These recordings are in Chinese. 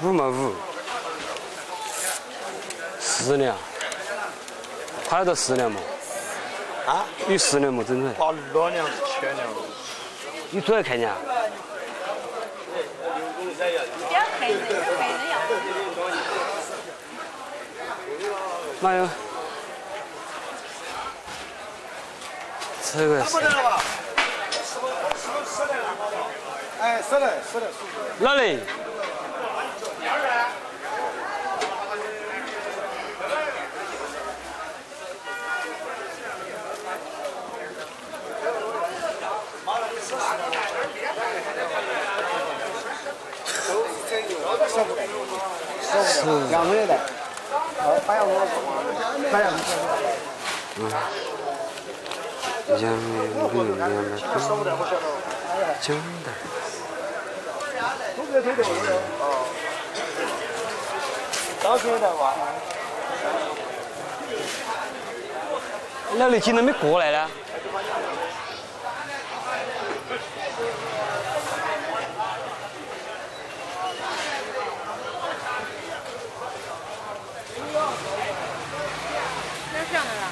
5毛5，4两，快到4两嘛？啊？有4两嘛？真的？ 8两是7两。你主要看见啊？不要看人，看人要。哪有？这个是。哎，是的。哪里？2个月的。8样多。8样。杨梅200姜蛋。当时的话。哪里今天没过来呢？哪儿上来了？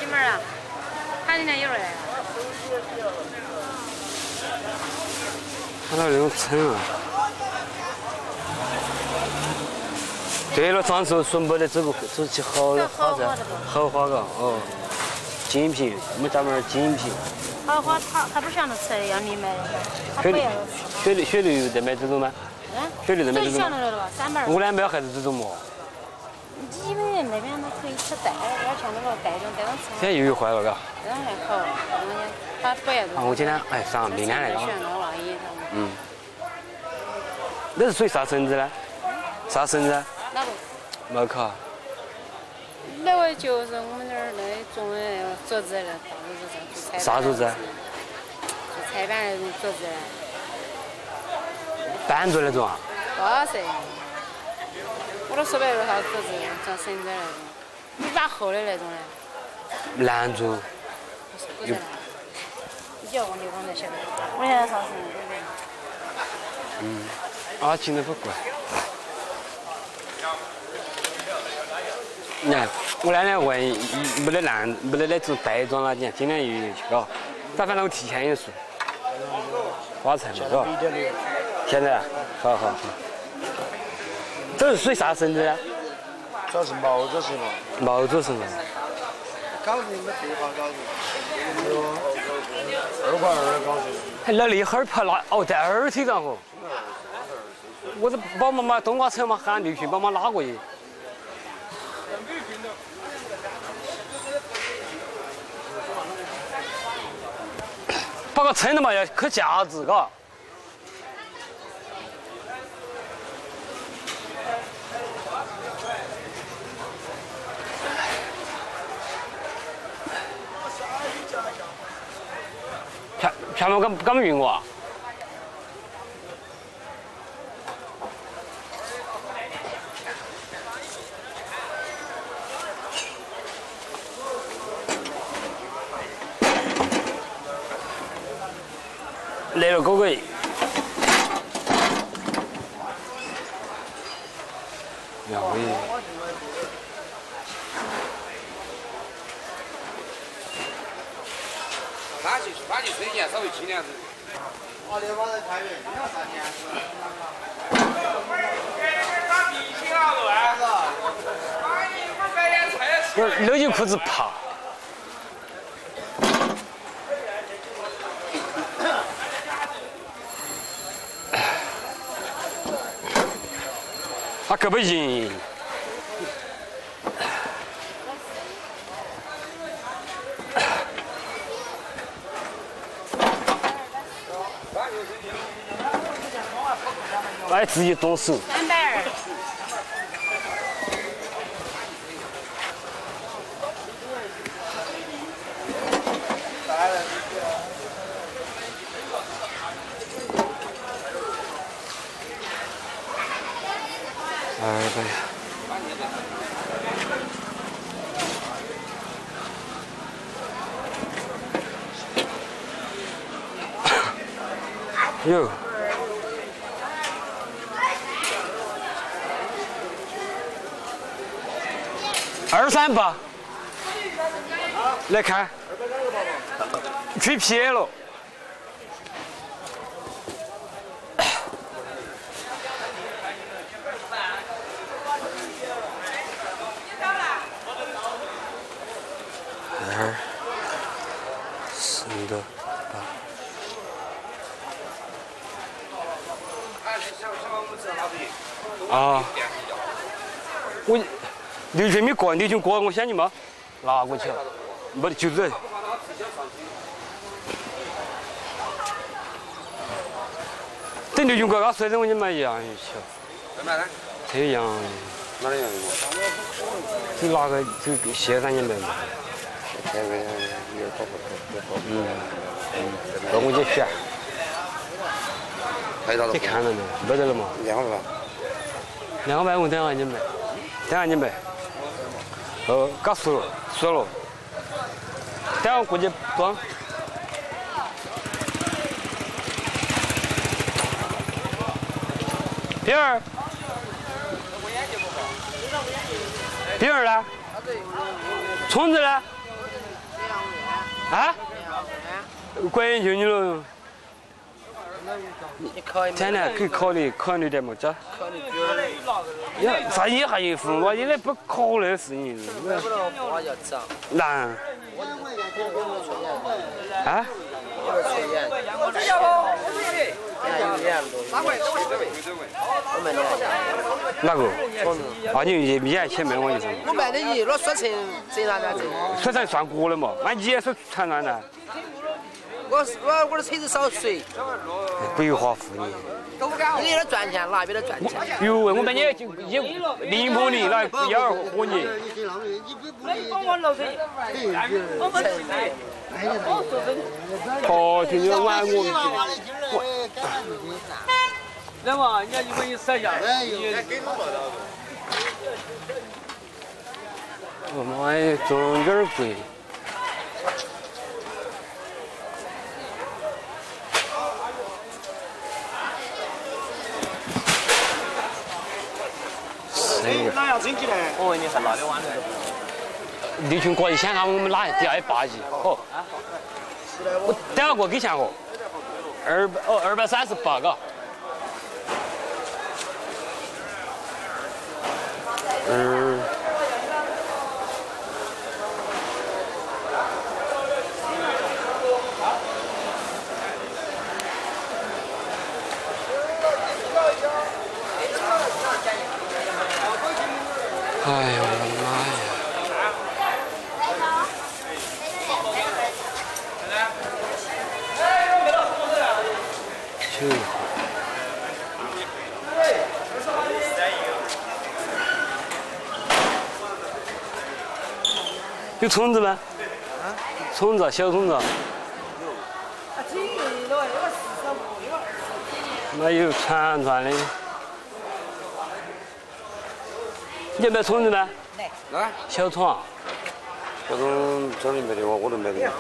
你们啊？他今天又来了。他那种称啊。对了，上次说没得走起豪华嘎哦，精品，我们家门精品。豪华他不是让他吃的，要你买的，他不要吃。雪梨在卖这种吗？雪梨在卖这种吗？我俩买还是这种嘛？你们那边都可以吃带，要像那个带种吃。现在又坏了嘎。这样还好，他不要。我今天上明天来了。嗯。那是属于啥绳子呢？啥绳子？哪个？毛卡。那个就是我们那儿那种的桌子的，啥桌子？做菜板那种桌子。板桌那种啊？不是，我都说白了，啥桌子，像绳子那种，你把厚的那种的。蓝桌。不是。你叫我，你刚才晓得。我现在上绳子。今天不贵。你看，我那天问没得那种袋装了，你看今天又去搞，反正我提前也说，花菜嘛，是吧？现在，好。这是属于啥绳子呢？这是毛主席嘛。毛主席嘛。搞你们最好搞2块2的搞的。还那里哈儿跑拉在二腿上嚯！我这把妈妈冬瓜车嘛喊刘群帮忙拉过去。把个称的嘛要可价值，嘎。全部敢不运我啊？来了哥哥。两位。把你推荐稍微轻点子。我的把它开源，你要啥钱？不是那件裤子怕。他可不行。哎，自己动手。320。200。有。238，来看，去皮了。2、4的8。啊，我刘军没过，刘军过，我想你嘛，拿过去了，没得就这。等刘军过，他说的我就买洋鱼去。买呢？这洋鱼。哪里洋鱼？就拿个就现在你买嘛。这个有好那我就选。你看了没？没得了嘛。200我等下你买，等下你买。刚熟了，熟了。等下我过去装。平儿。平儿呢？虫子呢？啊？关键就你了。天呐，可以考虑点么子？呀，啥也还有付，我现在不考虑事情。难。啊？哪个？啊，你免钱买我意思。我卖的你那说成这哪的？说成算过了嘛？那你也是传染的。我的车子少税。规划付你。你那赚钱，哪边的赚钱？哟，我们也就也0.0那1.2和你。哦，今天晚我。那么，人家就给你省下。我妈呀，有点贵。哪样升级呢？我问你是哪里玩的？刘群哥，你想看我们哪第8集？好，我等下过给钱我。238个。哎呦我的妈呀！去！有虫子吗？虫子，小虫子。那有串的。你要买虫子吗？啊？小虫啊？小虫这里没得我都没得。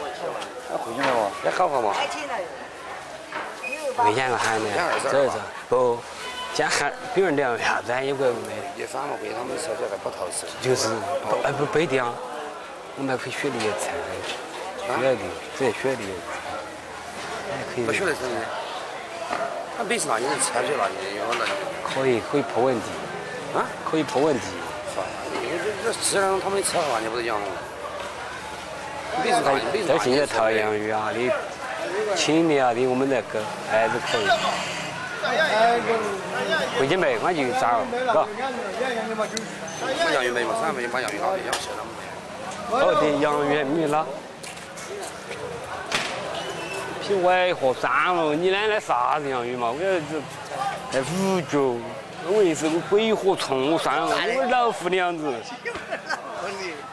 那回去买嘛？也好嘛？没见过喊的，这不，加喊别人聊啥子也不买。也反嘛，给他们烧起来不陶实。就是不一定啊，我们还可以选那个菜，选的，直接选的。可以。不选的是呢？他每次拿你的菜就拿你的，我拿。可以破问题。啊？可以破问题。这质量他们吃的话，你不是一样吗？这现在陶洋鱼啊的，青的啊的，我们那个还是可以。回去没，我就炸了，嘎。把洋鱼没嘛？啥没把洋鱼拿的，洋吃了没？哦，对，洋鱼没了。皮外和散了，你那啥子洋鱼嘛？我这五角。我也是个鬼火冲我算了，我老虎的样子。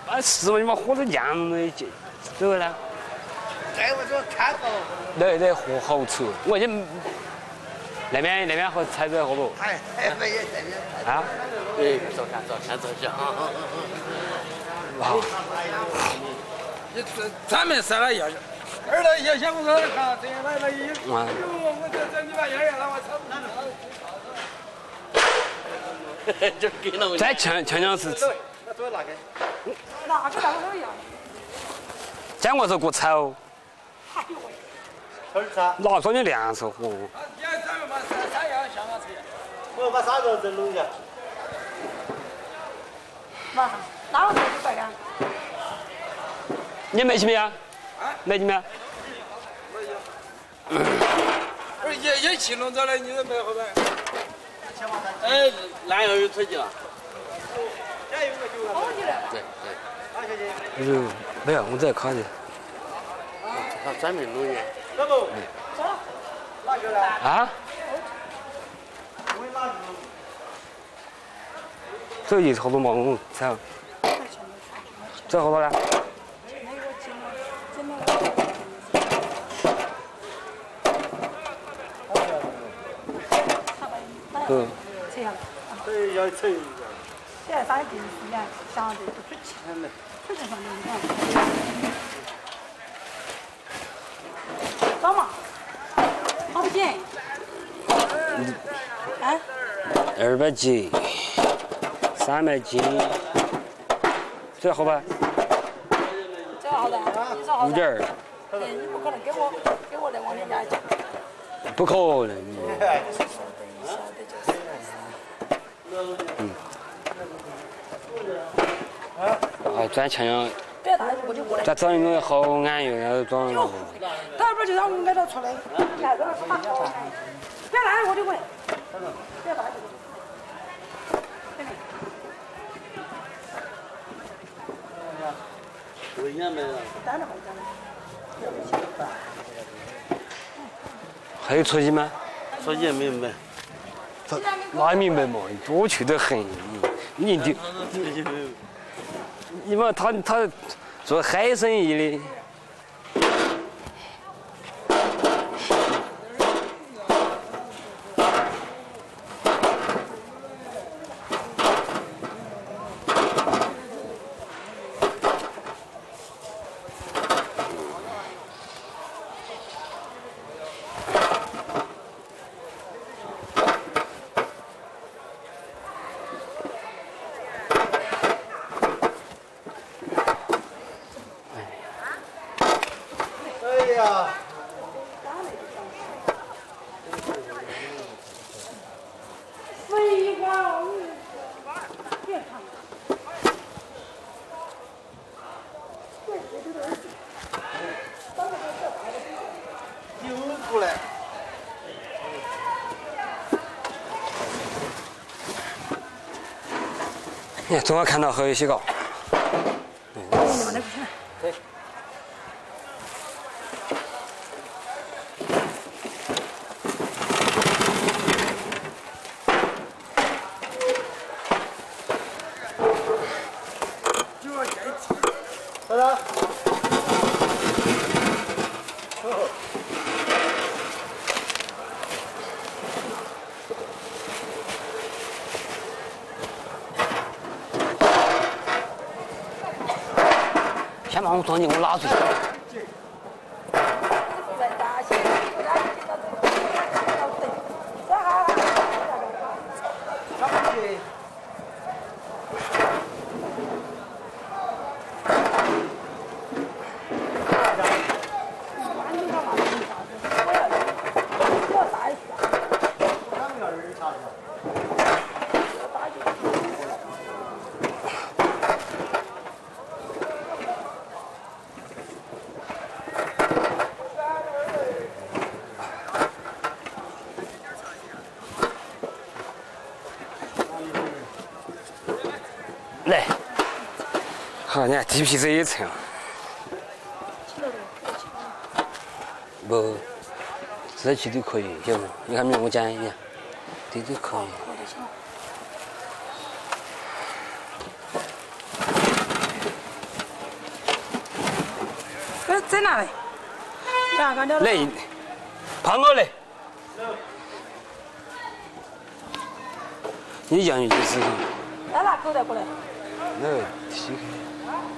啊是嘛？你妈火都酱的，走了。哎，我说看到。对，火好臭！我就那边和菜子好不？哎，没有这边。啊？哎，走下。哇！你专门塞了药。二来要想我说看，这样来有。我这你把药让我操！就给了我。再强是。那多拿给。哪个大都一样。讲话时候给我吵，哎呦喂！拿着你粮食活。我把沙子扔弄下。马上，哪个就白干？你没去没有？没去没有？不是也去弄着了，你都没后边。哎，男友有推荐了。对。没有，我在看的。他专门弄的。那不，哪个呢？啊？这一差不多嘛，我操。这好多了？嗯。这样。这要称一个。现在3点时间，想着不出钱了，出钱上面你看。找嘛？好不行。啊200斤，300斤，这好吧这好的，你说好的。 ？5.2，你不可能给我来往你家去。不可能。啊，转墙上，别大我就过来。再找一个好安逸的装。待会儿就让我们给他出来，来这儿说好。别来我就滚。别来。我也没了。还有出去吗？手机也没买。哪明白嘛？多去得很。你的，你嘛他做海生意的。 哎呀！废话，别看。丢过来。哎，昨晚看到还有些个。好的。先把我装进我拉出去。来，好，你看地皮这一层，不，这去都可以，晓得不？你看没有我讲，你看，这都可以。在哪里？来，胖哥来。你养鱼就是看。再拿口袋过来。那个踢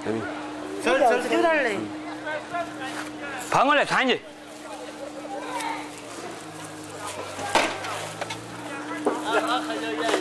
开，这有点累。胖哥来穿去。还要演。